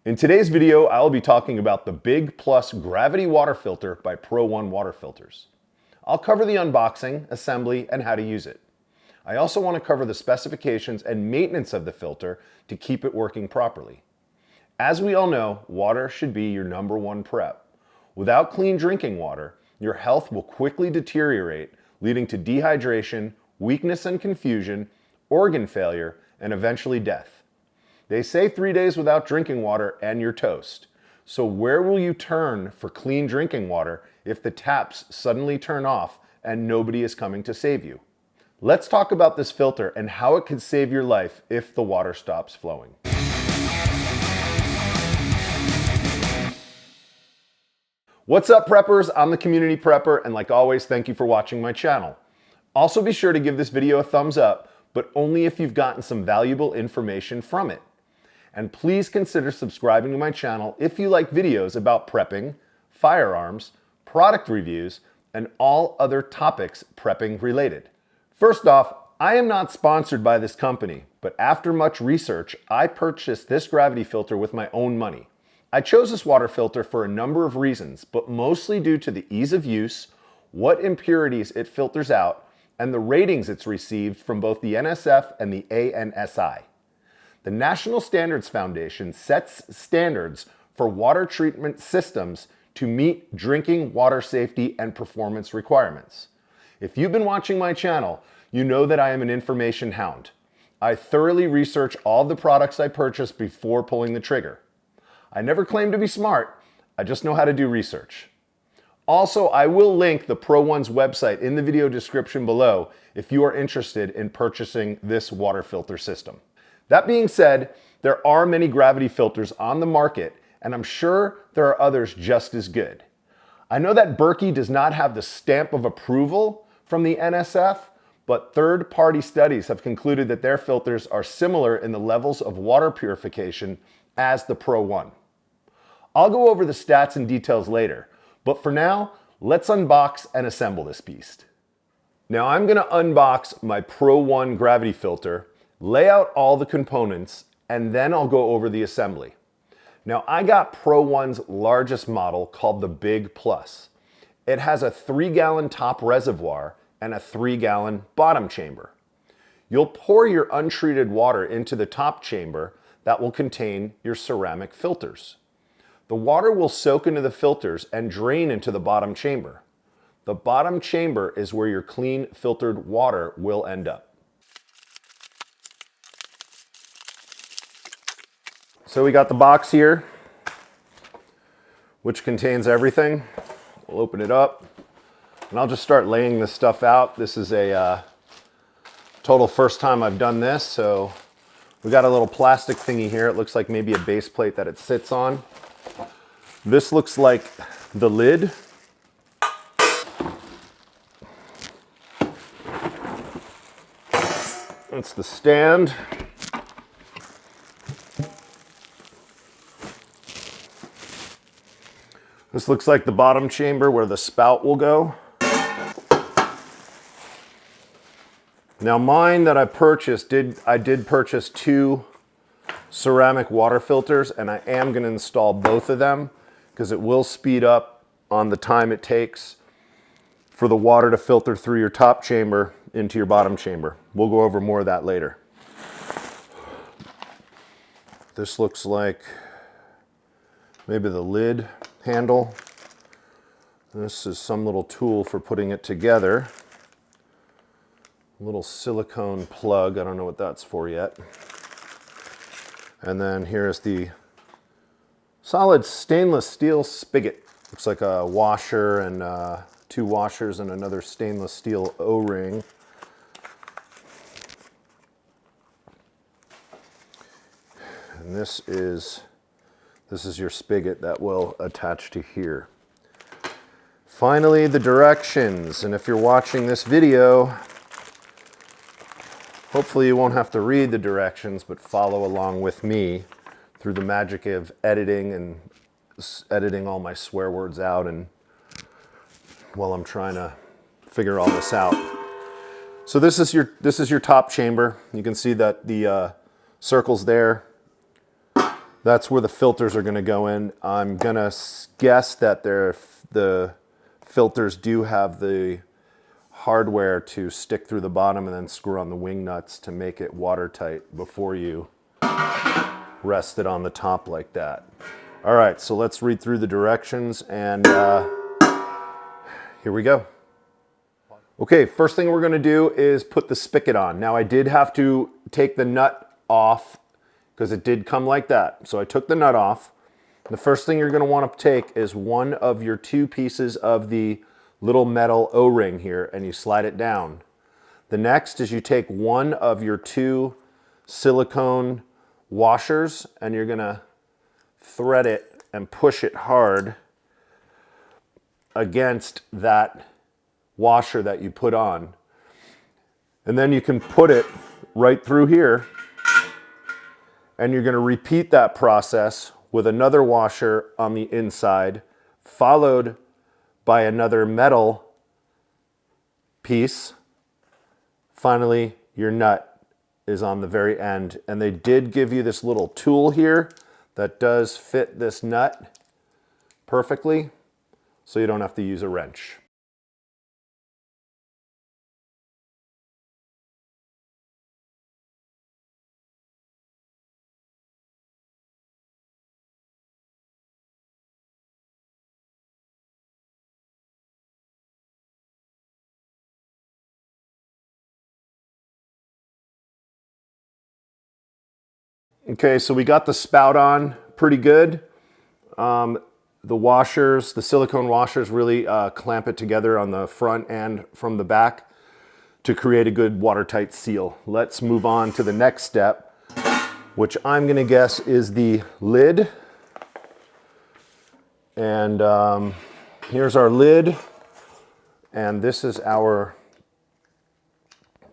In today's video, I'll be talking about the Big Plus Gravity Water Filter by ProOne Water Filters. I'll cover the unboxing, assembly, and how to use it. I also want to cover the specifications and maintenance of the filter to keep it working properly. As we all know, water should be your number one prep. Without clean drinking water, your health will quickly deteriorate, leading to dehydration, weakness and confusion, organ failure, and eventually death. They say 3 days without drinking water and you're toast. So where will you turn for clean drinking water if the taps suddenly turn off and nobody is coming to save you? Let's talk about this filter and how it could save your life if the water stops flowing. What's up, preppers? I'm the Community Prepper, and like always, thank you for watching my channel. Also be sure to give this video a thumbs up, but only if you've gotten some valuable information from it. And please consider subscribing to my channel if you like videos about prepping, firearms, product reviews, and all other topics prepping related. First off, I am not sponsored by this company, but after much research, I purchased this gravity filter with my own money. I chose this water filter for a number of reasons, but mostly due to the ease of use, what impurities it filters out, and the ratings it's received from both the NSF and the ANSI. The National Standards Foundation sets standards for water treatment systems to meet drinking water safety and performance requirements. If you've been watching my channel, you know that I am an information hound. I thoroughly research all the products I purchase before pulling the trigger. I never claim to be smart, I just know how to do research. Also, I will link the ProOne's website in the video description below if you are interested in purchasing this water filter system. That being said, there are many gravity filters on the market, and I'm sure there are others just as good. I know that Berkey does not have the stamp of approval from the NSF, but third-party studies have concluded that their filters are similar in the levels of water purification as the ProOne. I'll go over the stats and details later, but for now, let's unbox and assemble this beast. Now I'm going to unbox my ProOne gravity filter, lay out all the components, and then I'll go over the assembly. Now I got ProOne's largest model called the Big Plus. It has a 3-gallon top reservoir and a 3-gallon bottom chamber. You'll pour your untreated water into the top chamber that will contain your ceramic filters. The water will soak into the filters and drain into the bottom chamber. The bottom chamber is where your clean filtered water will end up. So we got the box here, which contains everything. We'll open it up, and I'll just start laying this stuff out. This is a total first time I've done this, so we got a little plastic thingy here. It looks like maybe a base plate that it sits on. This looks like the lid. That's the stand. This looks like the bottom chamber where the spout will go. Now mine that I purchased, I did purchase 2 ceramic water filters, and I am going to install both of them because it will speed up on the time it takes for the water to filter through your top chamber into your bottom chamber. We'll go over more of that later. This looks like maybe the lid handle. This is some little tool for putting it together. A little silicone plug, I don't know what that's for yet. And then here's the solid stainless steel spigot. Looks like a washer and 2 washers and another stainless steel O-ring. And this is your spigot that will attach to here. Finally, the directions. And if you're watching this video, hopefully you won't have to read the directions, but follow along with me through the magic of editing and editing all my swear words out and while I'm trying to figure all this out. So this is your top chamber. You can see that the circles there That's where the filters are going to go in. I'm going to guess that the filters do have the hardware to stick through the bottom and then screw on the wing nuts to make it watertight before you rest it on the top like that. All right, so let's read through the directions and here we go. Okay, first thing we're going to do is put the spigot on. Now I did have to take the nut off because it did come like that. So I took the nut off. The first thing you're going to want to take is one of your two pieces of the little metal O-ring here and you slide it down. The next is you take one of your two silicone washers and you're going to thread it and push it hard against that washer that you put on. And then you can put it right through here and you're going to repeat that process with another washer on the inside, followed by another metal piece. Finally, your nut is on the very end. And they did give you this little tool here that does fit this nut perfectly, so you don't have to use a wrench. Okay, so we got the spout on pretty good. The washers, the silicone washers really clamp it together on the front and from the back to create a good watertight seal. Let's move on to the next step, which I'm gonna guess is the lid. And here's our lid. And this is our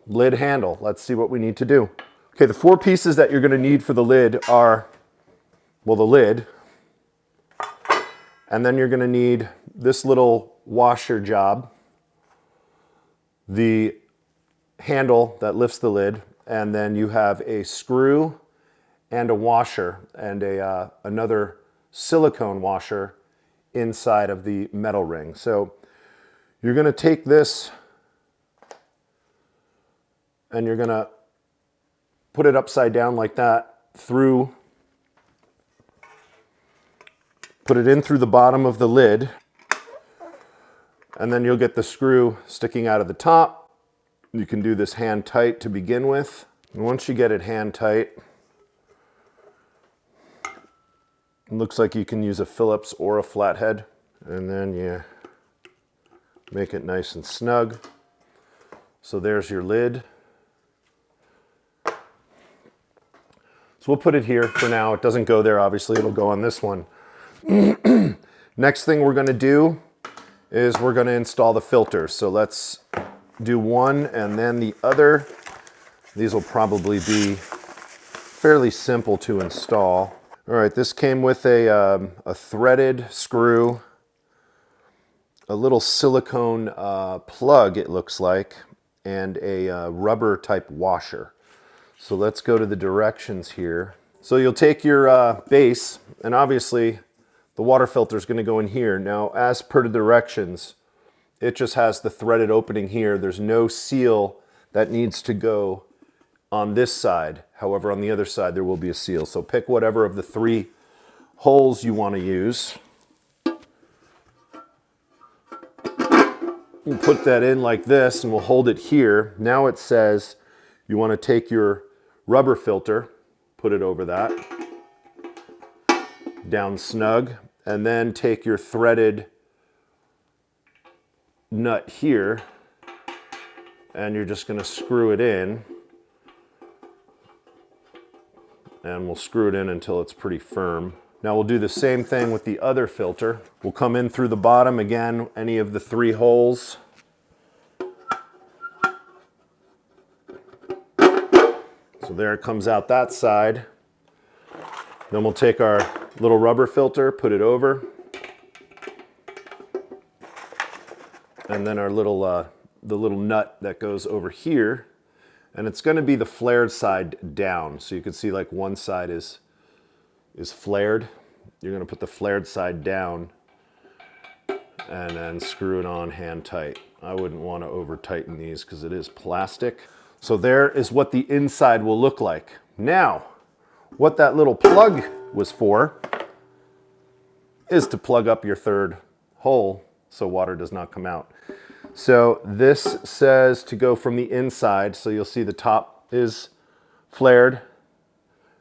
lid handle. Let's see what we need to do. Okay, the four pieces that you're gonna need for the lid are, well, the lid, and then you're gonna need this little washer job, the handle that lifts the lid, and then you have a screw and a washer and another silicone washer inside of the metal ring. So you're gonna take this and you're gonna put it upside down like that through, put it in through the bottom of the lid, and then you'll get the screw sticking out of the top. You can do this hand tight to begin with. And once you get it hand tight, it looks like you can use a Phillips or a flathead, and then you make it nice and snug. So there's your lid. So we'll put it here for now. It doesn't go there, obviously, it'll go on this one. Next thing we're gonna do is we're gonna install the filters. So let's do one and then the other. These will probably be fairly simple to install. All right, this came with a threaded screw, a little silicone plug, it looks like, and a rubber type washer. So let's go to the directions here. So you'll take your base, and obviously the water filter is going to go in here. Now, as per the directions, it just has the threaded opening here. There's no seal that needs to go on this side. However, on the other side, there will be a seal. So pick whatever of the three holes you want to use. You put that in like this, and we'll hold it here. Now it says you want to take your rubber filter, put it over that, down snug, and then take your threaded nut here, and you're just going to screw it in, and we'll screw it in until it's pretty firm. Now we'll do the same thing with the other filter. We'll come in through the bottom again, any of the three holes. So there it comes out that side. Then we'll take our little rubber filter, put it over. And then our little, the little nut that goes over here. And it's gonna be the flared side down. So you can see like one side is is flared. You're going to put the flared side down and then screw it on hand tight. I wouldn't want to over tighten these because it is plastic. So there is what the inside will look like. Now, what that little plug was for is to plug up your third hole so water does not come out. So this says to go from the inside, so you'll see the top is flared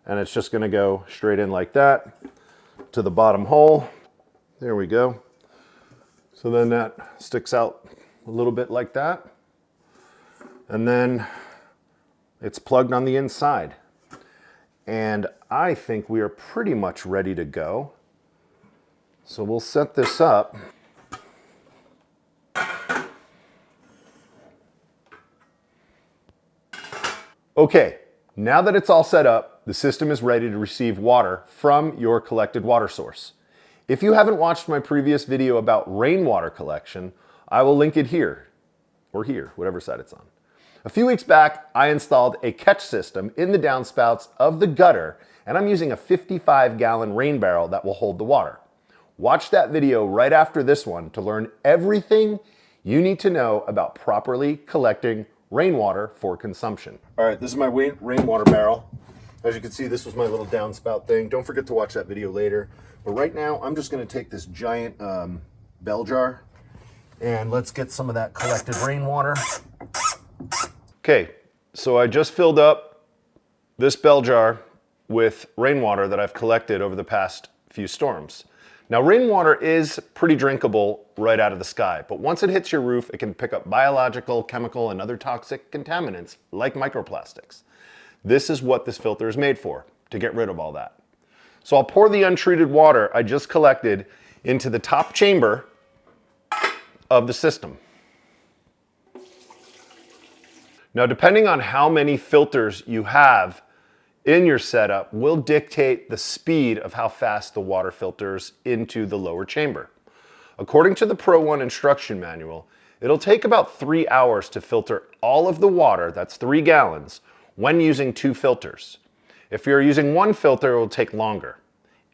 and it's just going to go straight in like that to the bottom hole. There we go. So then that sticks out a little bit like that. And then it's plugged on the inside. And I think we are pretty much ready to go. So we'll set this up. Okay, now that it's all set up, the system is ready to receive water from your collected water source. If you haven't watched my previous video about rainwater collection, I will link it here, or here, whatever side it's on. A few weeks back, I installed a catch system in the downspouts of the gutter, and I'm using a 55-gallon rain barrel that will hold the water. Watch that video right after this one to learn everything you need to know about properly collecting rainwater for consumption. All right, this is my rainwater barrel. As you can see, this was my little downspout thing. Don't forget to watch that video later. But right now, I'm just gonna take this giant bell jar and let's get some of that collected rainwater. Okay, so I just filled up this bell jar with rainwater that I've collected over the past few storms. Now, rainwater is pretty drinkable right out of the sky, but once it hits your roof, it can pick up biological, chemical, and other toxic contaminants like microplastics. This is what this filter is made for, to get rid of all that. So I'll pour the untreated water I just collected into the top chamber of the system. Now, depending on how many filters you have in your setup will dictate the speed of how fast the water filters into the lower chamber. According to the ProOne instruction manual, it'll take about 3 hours to filter all of the water, that's 3 gallons, when using 2 filters. If you're using 1 filter, it will take longer.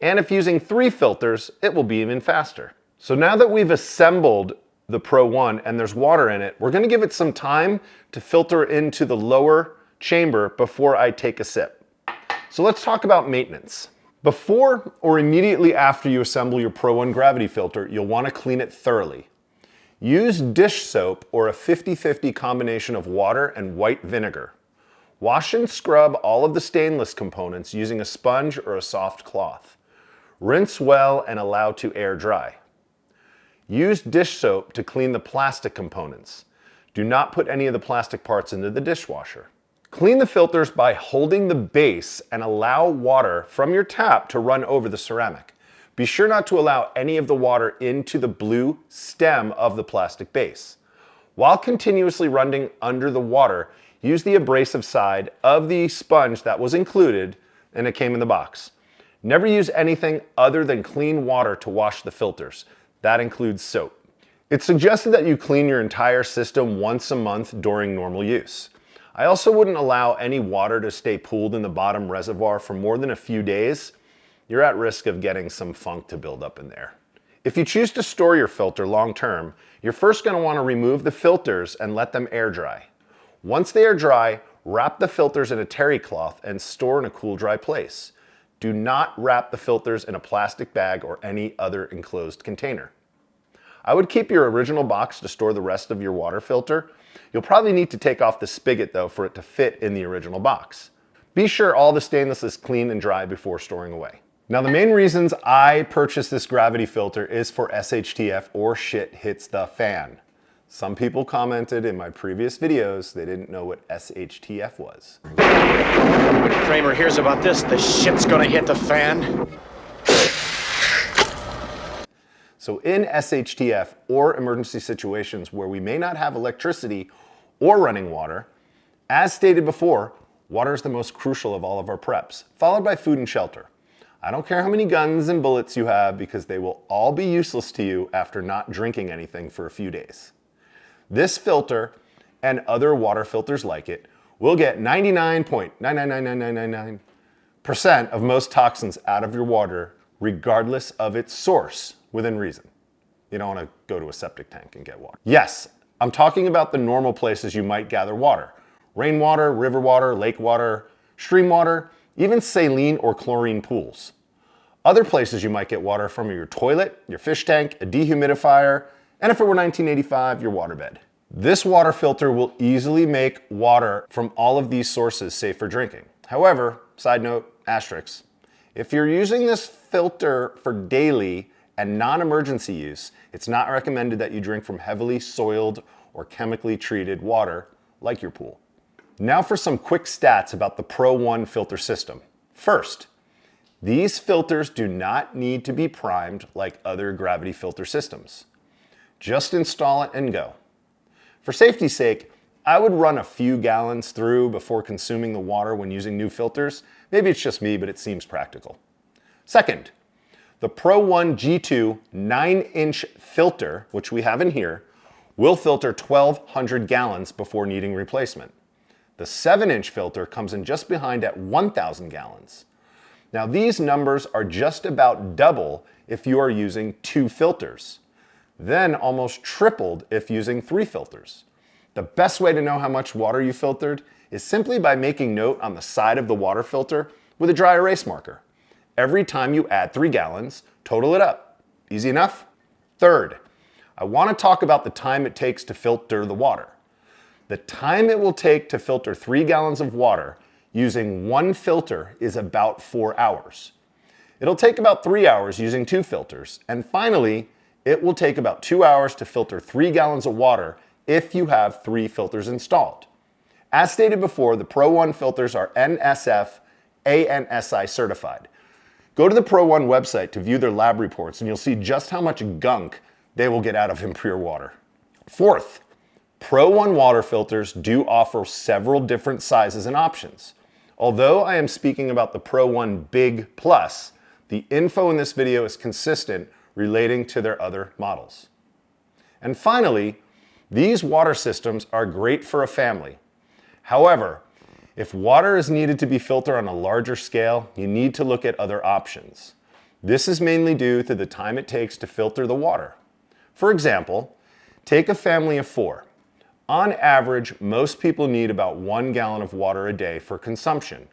And if using 3 filters, it will be even faster. So now that we've assembled the ProOne and there's water in it, we're gonna give it some time to filter into the lower chamber before I take a sip. So let's talk about maintenance. Before or immediately after you assemble your ProOne gravity filter, you'll wanna clean it thoroughly. Use dish soap or a 50-50 combination of water and white vinegar. Wash and scrub all of the stainless components using a sponge or a soft cloth. Rinse well and allow to air dry. Use dish soap to clean the plastic components. Do not put any of the plastic parts into the dishwasher. Clean the filters by holding the base and allow water from your tap to run over the ceramic. Be sure not to allow any of the water into the blue stem of the plastic base. While continuously running under the water, use the abrasive side of the sponge that was included and it came in the box. Never use anything other than clean water to wash the filters. That includes soap. It's suggested that you clean your entire system once a month during normal use. I also wouldn't allow any water to stay pooled in the bottom reservoir for more than a few days. You're at risk of getting some funk to build up in there. If you choose to store your filter long term, you're first going to want to remove the filters and let them air dry. Once they are dry, wrap the filters in a terry cloth and store in a cool, dry place. Do not wrap the filters in a plastic bag or any other enclosed container. I would keep your original box to store the rest of your water filter. You'll probably need to take off the spigot though for it to fit in the original box. Be sure all the stainless is clean and dry before storing away. Now, the main reasons I purchased this gravity filter is for SHTF or shit hits the fan. Some people commented in my previous videos they didn't know what SHTF was. When Kramer hears about this, the shit's gonna hit the fan. So in SHTF or emergency situations where we may not have electricity or running water, as stated before, water is the most crucial of all of our preps, followed by food and shelter. I don't care how many guns and bullets you have because they will all be useless to you after not drinking anything for a few days. This filter and other water filters like it will get 99.99999% percent of most toxins out of your water, regardless of its source, within reason. You don't want to go to a septic tank and get water. Yes, I'm talking about the normal places you might gather water. Rainwater, river water, lake water, stream water, even saline or chlorine pools. Other places you might get water from are your toilet, your fish tank, a dehumidifier, and if it were 1985, your waterbed. This water filter will easily make water from all of these sources safe for drinking. However, side note, asterisk, if you're using this filter for daily and non-emergency use, it's not recommended that you drink from heavily soiled or chemically treated water like your pool. Now for some quick stats about the ProOne filter system. First, these filters do not need to be primed like other gravity filter systems. Just install it and go. For safety's sake, I would run a few gallons through before consuming the water when using new filters. Maybe it's just me, but it seems practical. Second, the ProOne G2 9-inch filter, which we have in here, will filter 1,200 gallons before needing replacement. The 7-inch filter comes in just behind at 1,000 gallons. Now these numbers are just about double if you are using 2 filters, then almost tripled if using 3 filters. The best way to know how much water you filtered is simply by making note on the side of the water filter with a dry erase marker. Every time you add 3 gallons, total it up. Easy enough? Third, I want to talk about the time it takes to filter the water. The time it will take to filter 3 gallons of water using 1 filter is about 4 hours. It'll take about 3 hours using 2 filters. And finally, it will take about 2 hours to filter 3 gallons of water if you have 3 filters installed. As stated before, the ProOne filters are NSF ANSI certified. Go to the ProOne website to view their lab reports and you'll see just how much gunk they will get out of impure water. Fourth, ProOne water filters do offer several different sizes and options. Although I am speaking about the ProOne Big Plus, the info in this video is consistent relating to their other models. And finally, these water systems are great for a family. However, if water is needed to be filtered on a larger scale, you need to look at other options. This is mainly due to the time it takes to filter the water. For example, take a family of 4. On average, most people need about 1 gallon of water a day for consumption,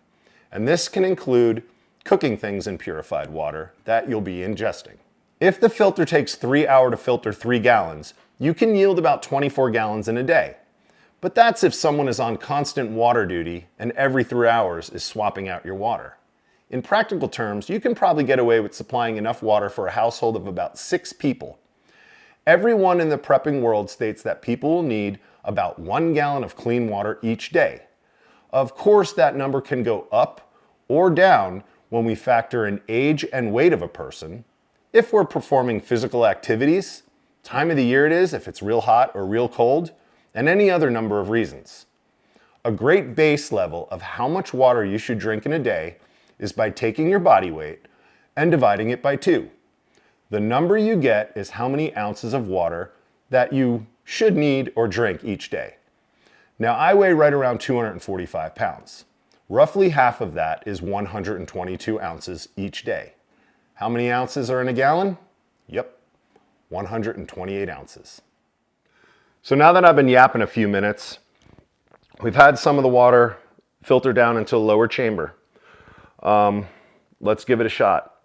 and this can include cooking things in purified water that you'll be ingesting. If the filter takes 3 hours to filter 3 gallons, you can yield about 24 gallons in a day. But that's if someone is on constant water duty and every 3 hours is swapping out your water. In practical terms, you can probably get away with supplying enough water for a household of about 6 people. Everyone in the prepping world states that people will need about 1 gallon of clean water each day. Of course, that number can go up or down when we factor in age and weight of a person, if we're performing physical activities, time of the year it is, if it's real hot or real cold, and any other number of reasons. A great base level of how much water you should drink in a day is by taking your body weight and dividing it by 2. The number you get is how many ounces of water that you should need or drink each day. Now I weigh right around 245 pounds. Roughly half of that is 122 ounces each day. How many ounces are in a gallon? Yep, 128 ounces. So now that I've been yapping a few minutes, we've had some of the water filter down into the lower chamber. Let's give it a shot.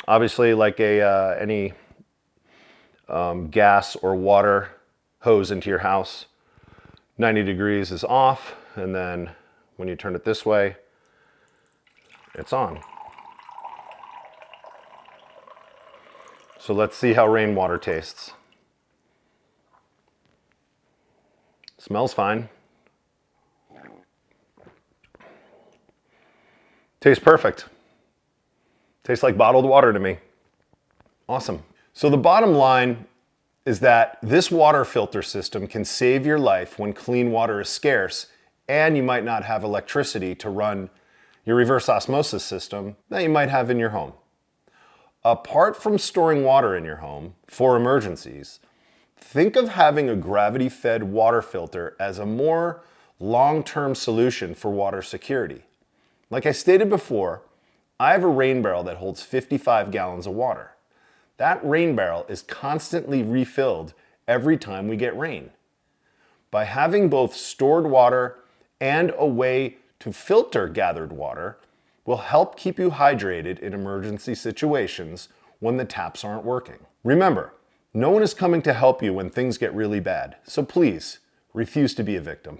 Obviously, like any gas or water hose into your house, 90 degrees is off, and then when you turn it this way, it's on. So let's see how rainwater tastes. Smells fine. Tastes perfect. Tastes like bottled water to me. Awesome. So the bottom line is that this water filter system can save your life when clean water is scarce and you might not have electricity to run your reverse osmosis system that you might have in your home. Apart from storing water in your home for emergencies, think of having a gravity-fed water filter as a more long-term solution for water security. Like I stated before, I have a rain barrel that holds 55 gallons of water. That rain barrel is constantly refilled every time we get rain. By having both stored water and a way to filter gathered water will help keep you hydrated in emergency situations when the taps aren't working. Remember, no one is coming to help you when things get really bad, so please refuse to be a victim.